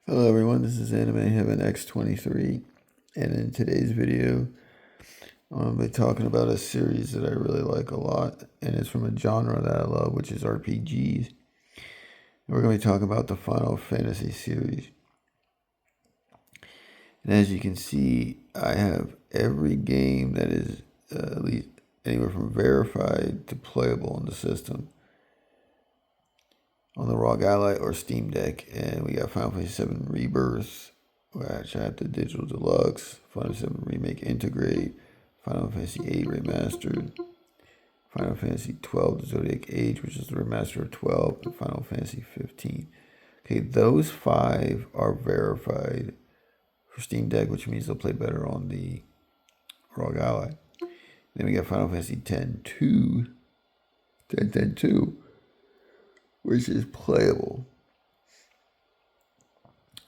Hello everyone, this is Anime Heaven X23, and in today's video, I'm going to be talking about a series that I really like a lot, and it's from a genre that I love, which is RPGs. And we're going to be talking about the Final Fantasy series. And as you can see, I have every game that is at least anywhere from verified to playable on the system on the ROG Ally or Steamdeck, and we got Final Fantasy VII Rebirth, which I have the Digital Deluxe, Final Fantasy VII Remake Integrate, Final Fantasy VIII Remastered, Final Fantasy XII The Zodiac Age, which is the remaster of 12, and Final Fantasy 15. Okay, those five are verified for Steamdeck, which means they'll play better on the ROG Ally. Then we got Final Fantasy X-2, which is playable.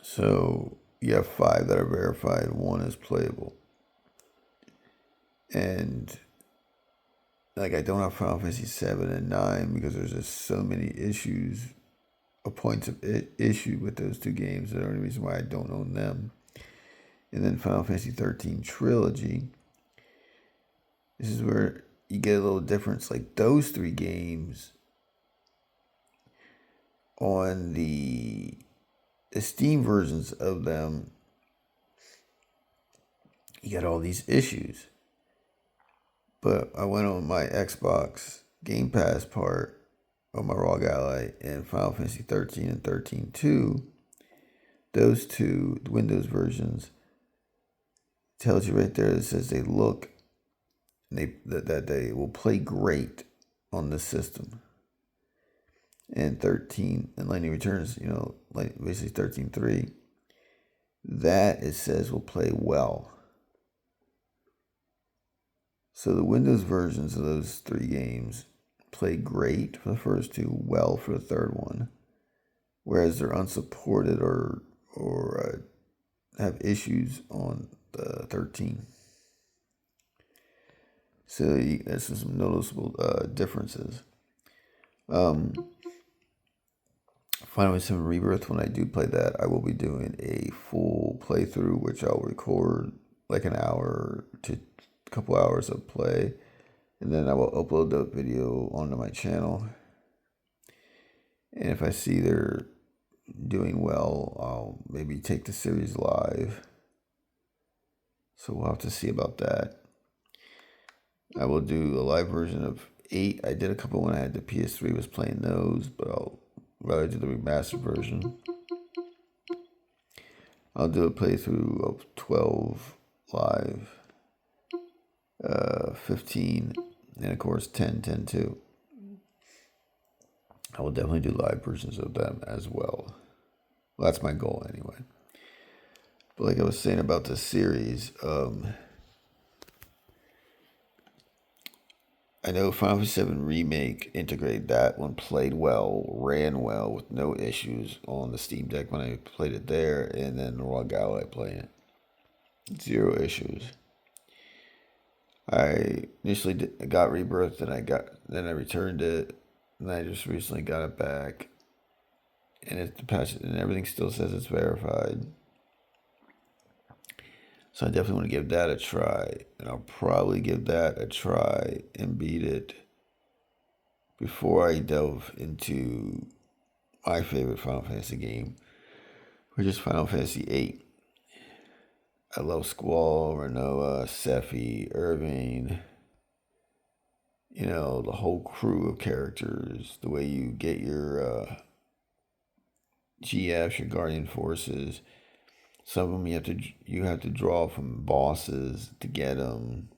So you have five that are verified, one is playable. And like I don't have Final Fantasy 7 and 9 because there's just so many issues or points of issue with those two games. That's the only reason why I don't own them. And then Final Fantasy 13 Trilogy. This is where you get a little difference. Like those three games on the Steam versions of them, you got all these issues. But I went on my Xbox Game Pass part on my ROG Ally and Final Fantasy 13 and 13.2. Those two, the Windows versions, tells you right there, it says they look, that they will play great on the system. And 13 and Lightning Returns, like basically 13.3, that it says will play well. So the Windows versions of those three games play great for the first two, well for the third one, whereas they're unsupported or have issues on the 13. So there's some noticeable differences. Final Fantasy VII Rebirth, when I do play that, I will be doing a full playthrough, which I'll record like an hour to a couple hours of play, and then I will upload the video onto my channel. And if I see they're doing well, I'll maybe take the series live. So we'll have to see about that. I will do a live version of 8. I did a couple when I had the PS3, was playing those, but I'll rather do the remastered version. I'll do a playthrough of 12 live, 15, and of course 10, 10 too. I will definitely do live versions of them as well. Well, that's my goal anyway. But like I was saying about this series, I know Final Fantasy VII Remake integrated that one, played well, ran well with no issues on the Steamdeck when I played it there, and then the ROG Ally playing it. 0 issues. I initially got Rebirth, then I returned it, and I just recently got it back, and it's patched, and everything still says it's verified. So I definitely want to give that a try, and I'll probably give that a try and beat it before I delve into my favorite Final Fantasy game, which is Final Fantasy VIII. I love Squall, Renoa, Sephi, Irving, the whole crew of characters, the way you get your GFs, your Guardian Forces. Some of them you have to draw from bosses to get them,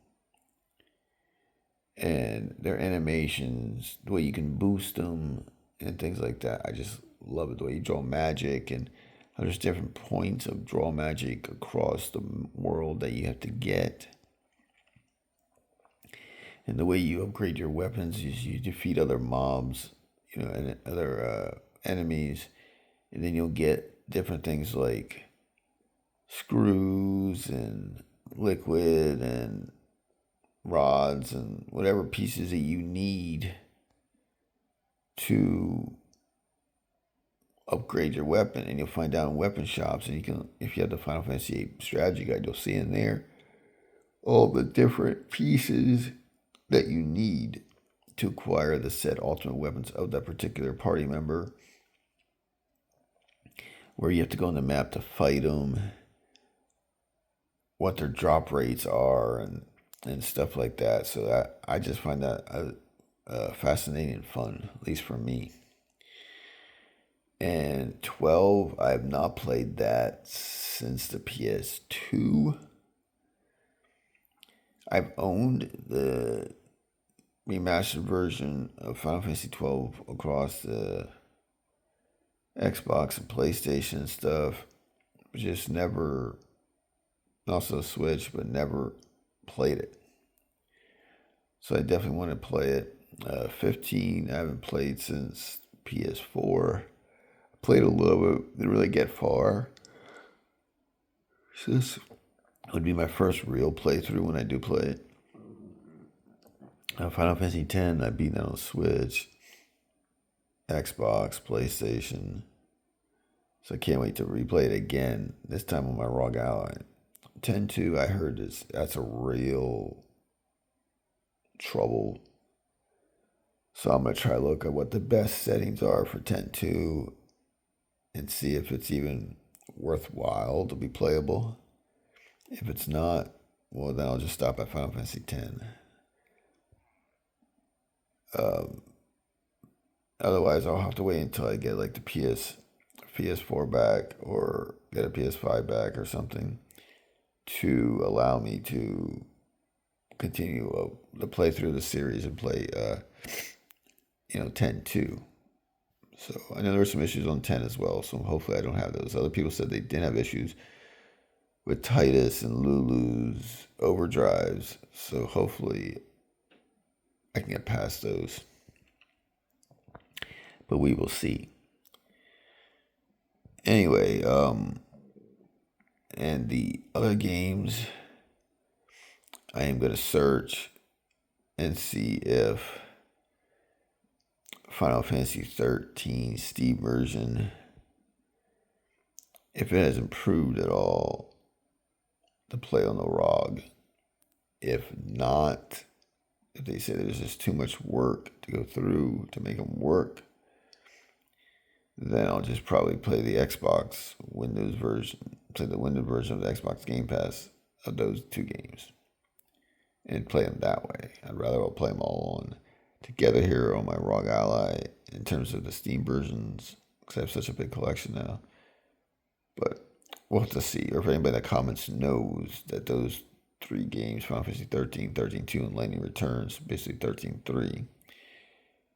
and their animations, the way you can boost them, and things like that. I just love it. The way you draw magic, and how there's different points of draw magic across the world that you have to get. And the way you upgrade your weapons is you defeat other mobs, and other enemies, and then you'll get different things like screws and liquid and rods and whatever pieces that you need to upgrade your weapon, and you'll find out in weapon shops, and you can, if you have the Final Fantasy VIII strategy guide, you'll see in there all the different pieces that you need to acquire the set ultimate weapons of that particular party member, where you have to go on the map to fight them, what their drop rates are, and stuff like that. So that I just find that fascinating and fun, at least for me. And 12, I have not played that since the PS2. I've owned the remastered version of Final Fantasy 12 across the Xbox and PlayStation and stuff. Just never, also Switch, but never played it. So I definitely want to play it. 15, I haven't played since PS4. Played a little bit, didn't really get far. So this would be my first real playthrough when I do play it. Final Fantasy X, I beat that on Switch, Xbox, PlayStation. So I can't wait to replay it again, this time on my ROG Ally. 10.2, I heard that's a real trouble. So I'm going to try to look at what the best settings are for 10.2 and see if it's even worthwhile to be playable. If it's not, well, then I'll just stop at Final Fantasy X. Otherwise, I'll have to wait until I get like the PS4 back, or get a PS5 back or something, to allow me to continue the playthrough of the series and play 10.2. So I know there were some issues on 10 as well, so hopefully I don't have those. Other people said they didn't have issues with Titus and Lulu's overdrives, so hopefully I can get past those. But we will see. Anyway, and the other games, I am going to search and see if Final Fantasy 13 Steam version, if it has improved at all to play on the ROG. If not, if they say there's just too much work to go through to make them work, then I'll just probably play the Xbox Windows version, play the Windows version of the Xbox Game Pass of those two games, and play them that way. I'd rather I'll play them all on together here on my ROG Ally in terms of the Steam versions, because I have such a big collection now. But we'll have to see, or if anybody in the comments knows that those three games, Final Fantasy 13, 13.2, and Lightning Returns, basically 13.3,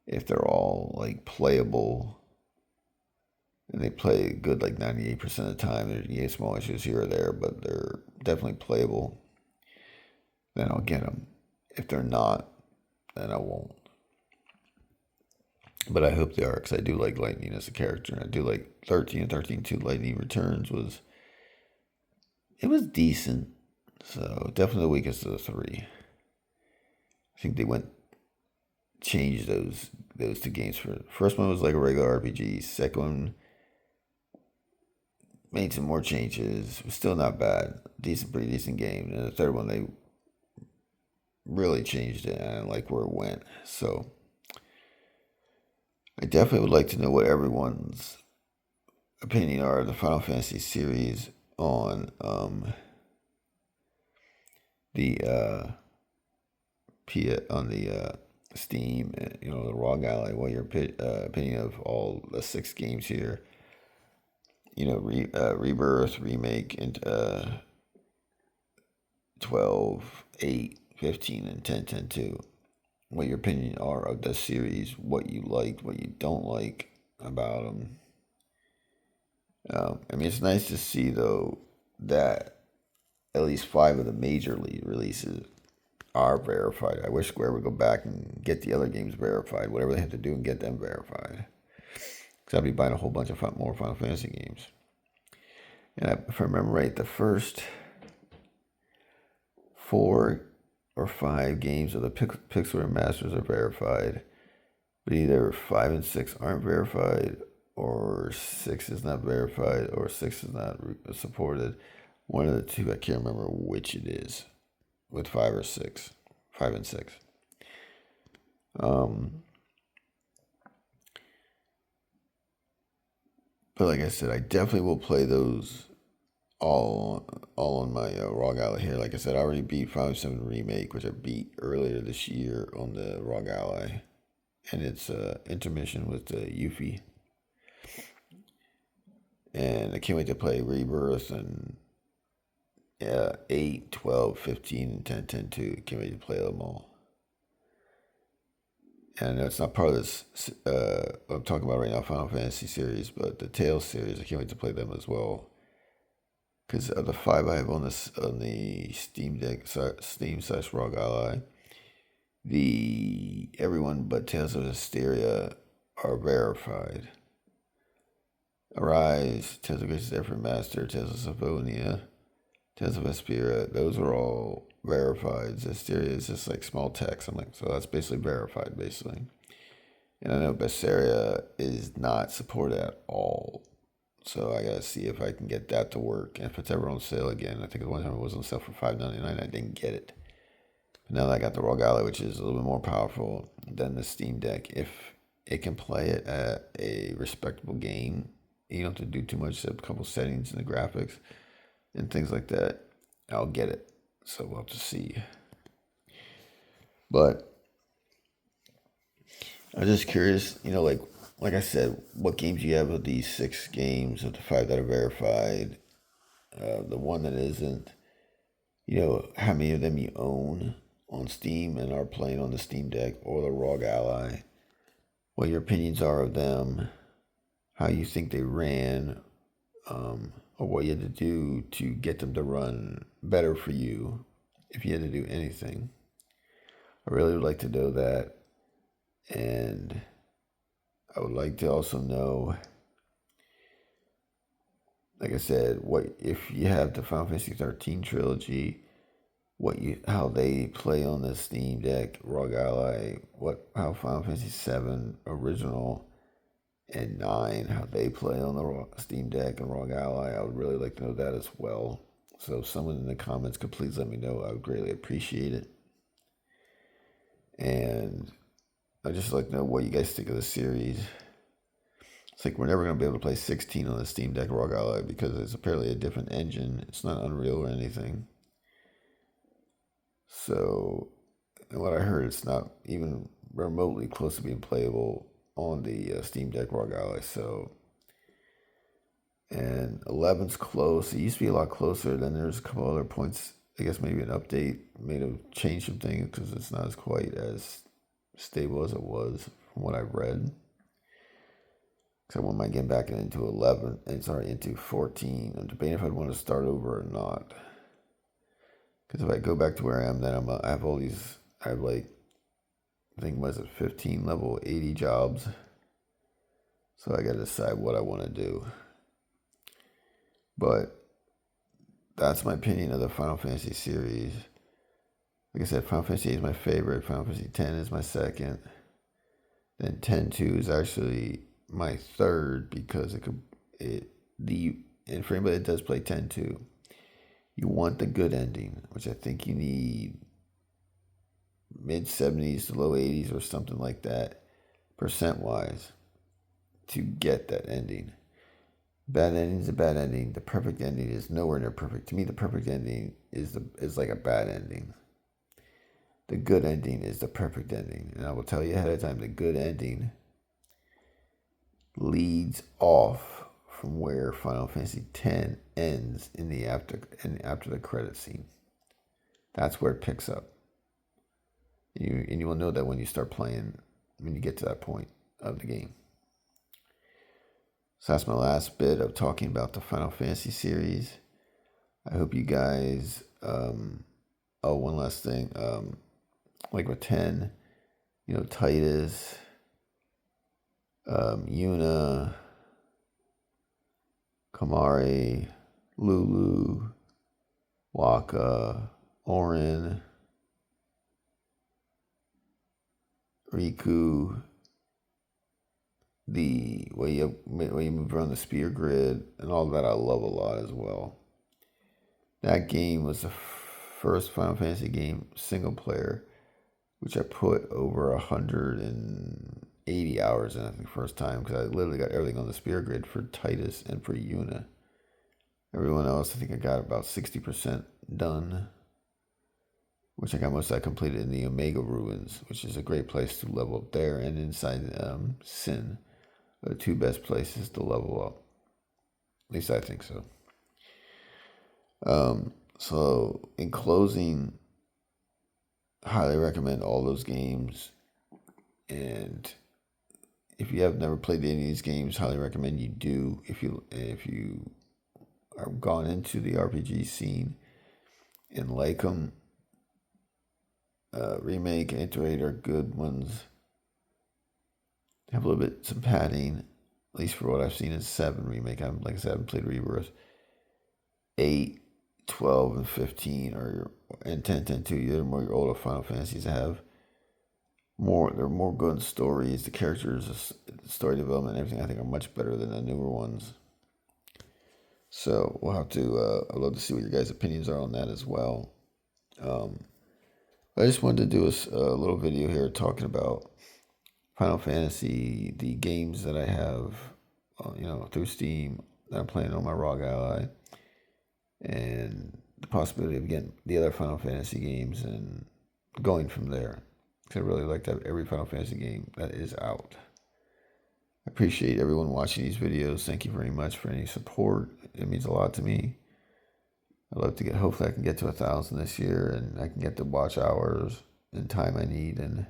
if they're all like playable, and they play good like 98% of the time, there's small issues here or there, but they're definitely playable, then I'll get them. If they're not, then I won't. But I hope they are, because I do like Lightning as a character, and I do like 13 and 13.2. Lightning Returns was decent. So definitely the weakest of the three. I think they changed those two games. First one was like a regular RPG. Second one made some more changes. It was still not bad. Pretty decent game. And the third one, they really changed it, and I didn't like where it went. So I definitely would like to know what everyone's opinion are of the Final Fantasy series on the Steam, the ROG Ally. What your opinion of all the 6 games here? Rebirth, Remake, and 12, 8, 15, and 10.2. What your opinion are of the series, what you liked, what you don't like about them. It's nice to see, though, that at least 5 of the major releases are verified. I wish Square would go back and get the other games verified, whatever they have to do, and get them verified. Because I'd be buying a whole bunch of more Final Fantasy games. And if I remember right, the first 4 or 5 games of the Pixel Masters are verified, but either 5 and 6 aren't verified, or 6 is not verified, or 6 is not supported. One of the two, I can't remember which it is, with 5 or 6, 5 and 6. But like I said, I definitely will play those all on my ROG Ally here. Like I said, I already beat 5.7 Remake, which I beat earlier this year on the ROG Ally, and it's intermission with the Yuffie. And I can't wait to play Rebirth and 8, 12, 15, and 10, 10, 2. Can't wait to play them all. And I know it's not part of this, I'm talking about right now, Final Fantasy series, but the Tales series, I can't wait to play them as well. Because of the 5 I have on the Steamdeck, Steam/ROG Ally, everyone but Tales of Hysteria are verified. Arise, Tales of Grace's Effort Master, Tales of Symphonia, Tales of Aspira, those are all verified. Hysteria is just like small text. I'm like, so that's basically verified, basically. And I know Berseria is not supported at all. So I gotta see if I can get that to work. And if it's ever on sale again, I think the one time it was on sale for $5.99, I didn't get it. But now that I got the ROG Ally, which is a little bit more powerful than the Steamdeck, if it can play it at a respectable game, you don't have to do too much, except a couple settings in the graphics and things like that, I'll get it. So we'll have to see. But I'm just curious, like I said, what games you have of these 6 games, of the 5 that are verified, the one that isn't, how many of them you own on Steam and are playing on the Steam Deck or the ROG Ally, what your opinions are of them, how you think they ran, or what you had to do to get them to run better for you, if you had to do anything. I really would like to know that. And I would like to also know, like I said, what if you have the Final Fantasy 13 trilogy, how they play on the Steam Deck, ROG Ally, how Final Fantasy 7 original and 9, how they play on the Steam Deck and ROG Ally. I would really like to know that as well. So if someone in the comments could please let me know, I would greatly appreciate it. And I'd just like to know what you guys think of the series. It's like we're never going to be able to play 16 on the Steam Deck ROG Ally because it's apparently a different engine. It's not Unreal or anything. So, and what I heard, it's not even remotely close to being playable on the Steam Deck ROG Ally. So, and 11's close. It used to be a lot closer. Then there's a couple other points. I guess maybe an update may have changed some things because it's not as quite as stable as it was from what I've read. So I wouldn't mind getting back into into 14. I'm debating if I'd want to start over or not. Because if I go back to where I am, then I have all these, I have like, I think was it 15 level 80 jobs. So I got to decide what I want to do. But that's my opinion of the Final Fantasy series. Like I said, Final Fantasy 8 is my favorite. Final Fantasy 10 is my second. Then 10-2 is actually my third because and for anybody that does play 10-2, you want the good ending, which I think you need mid 70s to low 80s or something like that, percent wise, to get that ending. Bad ending is a bad ending. The perfect ending is nowhere near perfect. To me, the perfect ending is like a bad ending. The good ending is the perfect ending. And I will tell you ahead of time, the good ending leads off from where Final Fantasy X ends after the credit scene. That's where it picks up. And you will know that when you start playing, when you get to that point of the game. So that's my last bit of talking about the Final Fantasy series. I hope you guys, one last thing, like with 10, Titus, Yuna, Kamari, Lulu, Waka, Orin, Riku, the way you move around the spear grid and all that I love a lot as well. That game was the first Final Fantasy game single player, which I put over 180 hours in, I think, first time, because I literally got everything on the spear grid for Titus and for Yuna. Everyone else, I think I got about 60% done, which I got most of that completed in the Omega Ruins, which is a great place to level up there, and inside Sin, are the two best places to level up. At least I think so. So in closing, highly recommend all those games. And if you have never played any of these games, highly recommend you do. If you are gone into the RPG scene and like them, remake and iterate are good ones. Have a little bit some padding, at least for what I've seen in 7 remake. Like I said, I haven't played Rebirth. 8, 12, and 15 and 10, 10, 2. They're more your older Final Fantasies that have more. They're more good stories. The characters, the story development, everything I think are much better than the newer ones. So we'll have to. I'd love to see what your guys' opinions are on that as well. I just wanted to do a little video here talking about Final Fantasy, the games that I have, through Steam that I'm playing on my ROG Ally, and the possibility of getting the other Final Fantasy games and going from there. Because I really like to have every Final Fantasy game that is out. I appreciate everyone watching these videos. Thank you very much for any support. It means a lot to me. I'd love to hopefully I can get to 1,000 this year, and I can get the watch hours and time I need. And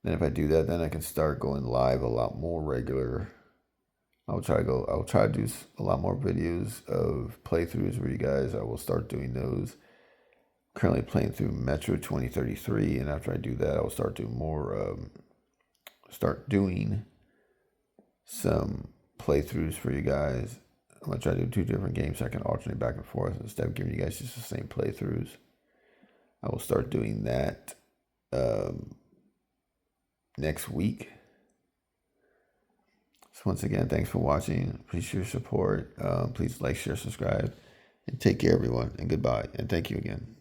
then if I do that, then I can start going live a lot more regular. I'll try to do a lot more videos of playthroughs for you guys. I will start doing those. Currently playing through Metro 2033, and after I do that, I will start doing more. Start doing some playthroughs for you guys. I'm gonna try to do 2 different games so I can alternate back and forth instead of giving you guys just the same playthroughs. I will start doing that next week. So once again, thanks for watching. Appreciate your support. Please like, share, subscribe, and take care, everyone. And goodbye. And thank you again.